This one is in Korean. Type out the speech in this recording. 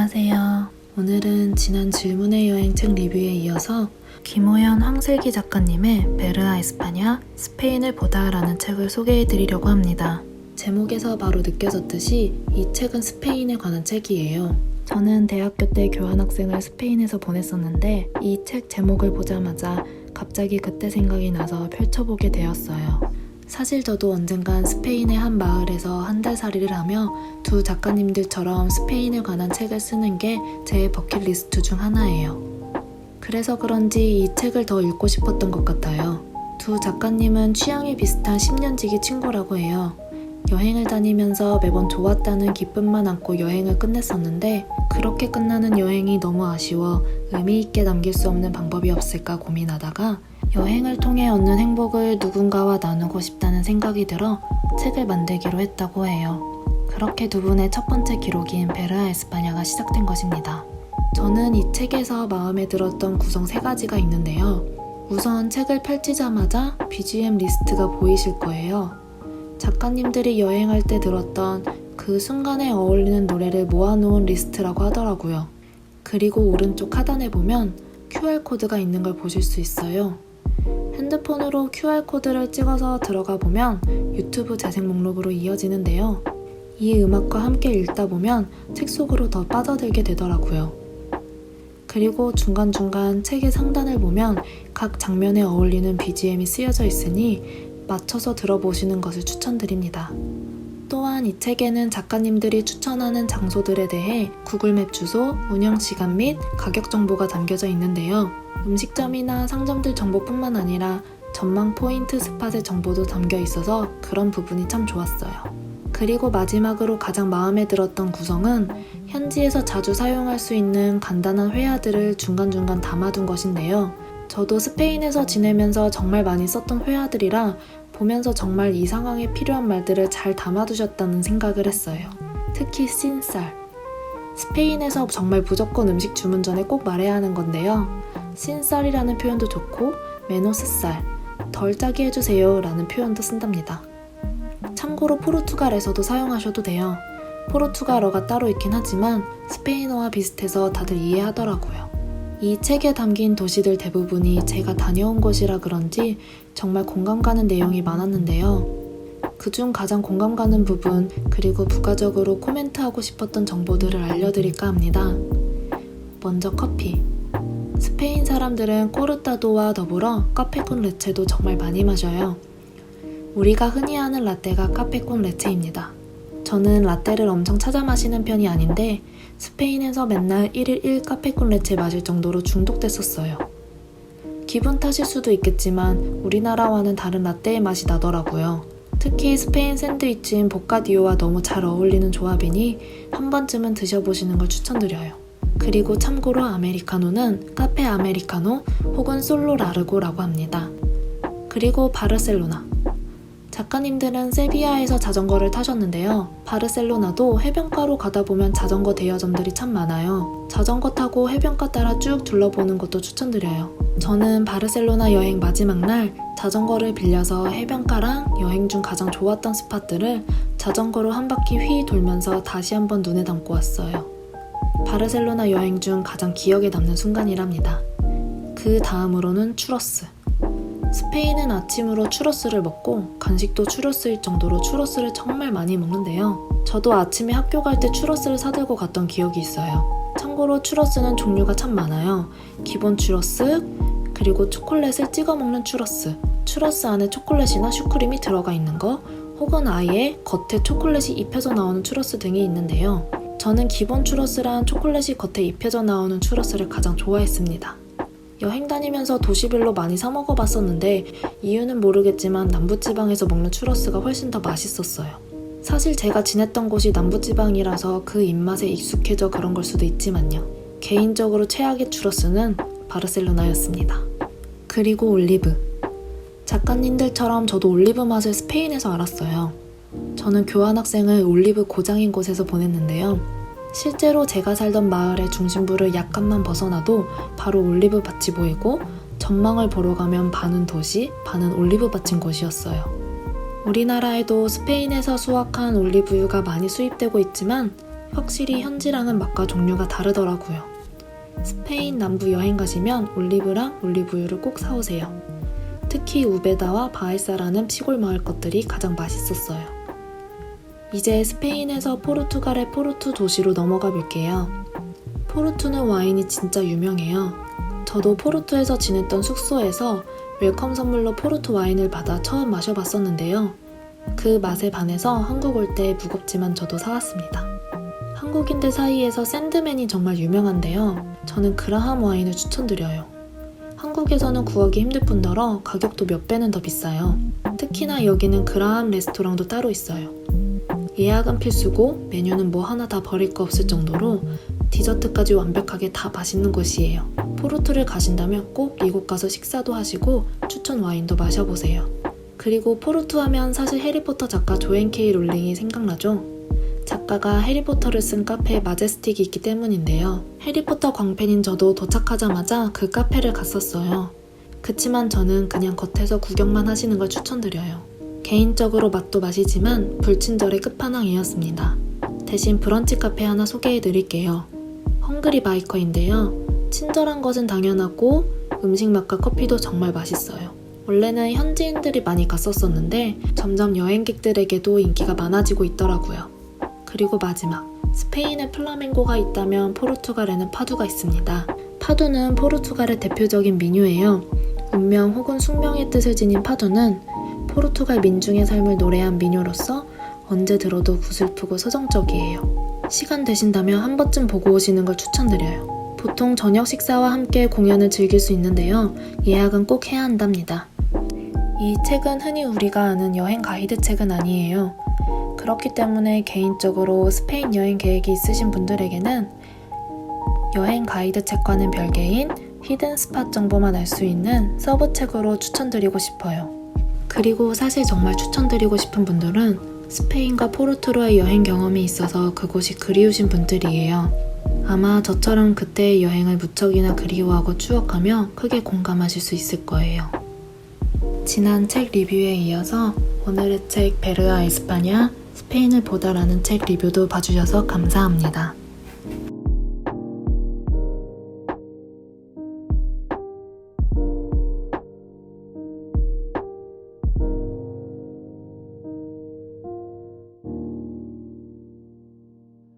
안녕하세요. 오늘은 지난 질문의 여행 책 리뷰에 이어서 김호연 황슬기 작가님의 베르아 에스파냐, 스페인을 보다 라는 책을 소개해드리려고 합니다. 제목에서 바로 느껴졌듯이 이 책은 스페인에 관한 책이에요. 저는 대학교 때 교환학생을 스페인에서 보냈었는데 이 책 제목을 보자마자 갑자기 그때 생각이 나서 펼쳐보게 되었어요. 사실 저도 언젠간 스페인의 한 마을에서 한 달 살이를 하며 두 작가님들처럼 스페인에 관한 책을 쓰는 게 제 버킷리스트 중 하나예요. 그래서 그런지 이 책을 더 읽고 싶었던 것 같아요. 두 작가님은 취향이 비슷한 10년지기 친구라고 해요. 여행을 다니면서 매번 좋았다는 기쁨만 안고 여행을 끝냈었는데 그렇게 끝나는 여행이 너무 아쉬워 의미 있게 남길 수 없는 방법이 없을까 고민하다가 여행을 통해 얻는 행복을 누군가와 나누고 싶다는 생각이 들어 책을 만들기로 했다고 해요. 그렇게 두 분의 첫 번째 기록인 베르아 에스파냐가 시작된 것입니다. 저는 이 책에서 마음에 들었던 구성 3가지가 있는데요. 우선 책을 펼치자마자 BGM 리스트가 보이실 거예요. 작가님들이 여행할 때 들었던 그 순간에 어울리는 노래를 모아놓은 리스트라고 하더라고요. 그리고 오른쪽 하단에 보면 QR코드가 있는 걸 보실 수 있어요. 핸드폰으로 QR코드를 찍어서 들어가 보면 유튜브 재생 목록으로 이어지는데요. 이 음악과 함께 읽다 보면 책 속으로 더 빠져들게 되더라고요. 그리고 중간중간 책의 상단을 보면 각 장면에 어울리는 BGM이 쓰여져 있으니 맞춰서 들어보시는 것을 추천드립니다. 또한 이 책에는 작가님들이 추천하는 장소들에 대해 구글맵 주소, 운영시간 및 가격 정보가 담겨져 있는데요. 음식점이나 상점들 정보뿐만 아니라 전망 포인트 스팟의 정보도 담겨 있어서 그런 부분이 참 좋았어요. 그리고 마지막으로 가장 마음에 들었던 구성은 현지에서 자주 사용할 수 있는 간단한 회화들을 중간중간 담아둔 것인데요. 저도 스페인에서 지내면서 정말 많이 썼던 회화들이라 보면서 정말 이 상황에 필요한 말들을 잘 담아두셨다는 생각을 했어요. 특히 신쌀. 스페인에서 정말 무조건 음식 주문 전에 꼭 말해야 하는 건데요. 신쌀이라는 표현도 좋고 메노스쌀, 덜 짜게 해주세요 라는 표현도 쓴답니다. 참고로 포르투갈에서도 사용하셔도 돼요. 포르투갈어가 따로 있긴 하지만 스페인어와 비슷해서 다들 이해하더라고요. 이 책에 담긴 도시들 대부분이 제가 다녀온 곳이라 그런지 정말 공감 가는 내용이 많았는데요. 그중 가장 공감 가는 부분 그리고 부가적으로 코멘트하고 싶었던 정보들을 알려드릴까 합니다. 먼저 커피. 스페인 사람들은 꼬르타도와 더불어 카페콘 레체도 정말 많이 마셔요. 우리가 흔히 아는 라떼가 카페콘 레체입니다. 저는 라떼를 엄청 찾아 마시는 편이 아닌데 스페인에서 맨날 1일 1 카페콘 레체 마실 정도로 중독됐었어요. 기분 탓일 수도 있겠지만 우리나라와는 다른 라떼의 맛이 나더라고요. 특히 스페인 샌드위치인 보카디오와 너무 잘 어울리는 조합이니 한 번쯤은 드셔보시는 걸 추천드려요. 그리고 참고로 아메리카노는 카페 아메리카노 혹은 솔로 라르고라고 합니다. 그리고 바르셀로나. 작가님들은 세비야에서 자전거를 타셨는데요. 바르셀로나도 해변가로 가다 보면 자전거 대여점들이 참 많아요. 자전거 타고 해변가 따라 쭉 둘러보는 것도 추천드려요. 저는 바르셀로나 여행 마지막 날 자전거를 빌려서 해변가랑 여행 중 가장 좋았던 스팟들을 자전거로 한 바퀴 휘 돌면서 다시 한번 눈에 담고 왔어요. 바르셀로나 여행 중 가장 기억에 남는 순간이랍니다. 그 다음으로는 추러스. 스페인은 아침으로 추러스를 먹고 간식도 추러스일 정도로 추러스를 정말 많이 먹는데요. 저도 아침에 학교 갈 때 추러스를 사들고 갔던 기억이 있어요. 참고로 추러스는 종류가 참 많아요. 기본 추러스, 그리고 초콜릿을 찍어 먹는 추러스, 추러스 안에 초콜릿이나 슈크림이 들어가 있는 거, 혹은 아예 겉에 초콜릿이 입혀져 나오는 추러스 등이 있는데요. 저는 기본 추러스랑 초콜릿이 겉에 입혀져 나오는 추러스를 가장 좋아했습니다. 여행 다니면서 도시별로 많이 사 먹어봤었는데 이유는 모르겠지만 남부지방에서 먹는 추러스가 훨씬 더 맛있었어요. 사실 제가 지냈던 곳이 남부지방이라서 그 입맛에 익숙해져 그런 걸 수도 있지만요. 개인적으로 최악의 추러스는 바르셀로나였습니다. 그리고 올리브. 작가님들처럼 저도 올리브 맛을 스페인에서 알았어요. 저는 교환학생을 올리브 고장인 곳에서 보냈는데요. 실제로 제가 살던 마을의 중심부를 약간만 벗어나도 바로 올리브 밭이 보이고 전망을 보러 가면 반은 도시, 반은 올리브 밭인 곳이었어요. 우리나라에도 스페인에서 수확한 올리브유가 많이 수입되고 있지만 확실히 현지랑은 맛과 종류가 다르더라고요. 스페인 남부 여행 가시면 올리브랑 올리브유를 꼭 사오세요. 특히 우베다와 바에사라는 시골 마을 것들이 가장 맛있었어요. 이제 스페인에서 포르투갈의 포르투 도시로 넘어가 볼게요. 포르투는 와인이 진짜 유명해요. 저도 포르투에서 지냈던 숙소에서 웰컴 선물로 포르투 와인을 받아 처음 마셔봤었는데요. 그 맛에 반해서 한국 올 때 무겁지만 저도 사왔습니다. 한국인들 사이에서 샌드맨이 정말 유명한데요. 저는 그라함 와인을 추천드려요. 한국에서는 구하기 힘들 뿐더러 가격도 몇 배는 더 비싸요. 특히나 여기는 그라함 레스토랑도 따로 있어요. 예약은 필수고 메뉴는 뭐 하나 다 버릴 거 없을 정도로 디저트까지 완벽하게 다 맛있는 곳이에요. 포르투를 가신다면 꼭 이곳 가서 식사도 하시고 추천 와인도 마셔보세요. 그리고 포르투 하면 사실 해리포터 작가 조앤 케이 롤링이 생각나죠? 작가가 해리포터를 쓴 카페에 마제스틱이 있기 때문인데요. 해리포터 광팬인 저도 도착하자마자 그 카페를 갔었어요. 그치만 저는 그냥 겉에서 구경만 하시는 걸 추천드려요. 개인적으로 맛도 맛이지만 불친절의 끝판왕이었습니다. 대신 브런치 카페 하나 소개해드릴게요. 헝그리 바이커인데요. 친절한 것은 당연하고 음식 맛과 커피도 정말 맛있어요. 원래는 현지인들이 많이 갔었었는데 점점 여행객들에게도 인기가 많아지고 있더라고요. 그리고 마지막, 스페인에 플라멩고가 있다면 포르투갈에는 파두가 있습니다. 파두는 포르투갈의 대표적인 민요예요. 운명 혹은 숙명의 뜻을 지닌 파두는 포르투갈 민중의 삶을 노래한 민요로서 언제 들어도 구슬프고 서정적이에요. 시간 되신다면 한 번쯤 보고 오시는 걸 추천드려요. 보통 저녁 식사와 함께 공연을 즐길 수 있는데요. 예약은 꼭 해야 한답니다. 이 책은 흔히 우리가 아는 여행 가이드 책은 아니에요. 그렇기 때문에 개인적으로 스페인 여행 계획이 있으신 분들에게는 여행 가이드 책과는 별개인 히든 스팟 정보만 알 수 있는 서브책으로 추천드리고 싶어요. 그리고 사실 정말 추천드리고 싶은 분들은 스페인과 포르투로의 여행 경험이 있어서 그곳이 그리우신 분들이에요. 아마 저처럼 그때의 여행을 무척이나 그리워하고 추억하며 크게 공감하실 수 있을 거예요. 지난 책 리뷰에 이어서 오늘의 책 베르아 에스파냐 스페인을 보다라는 책 리뷰도 봐주셔서 감사합니다.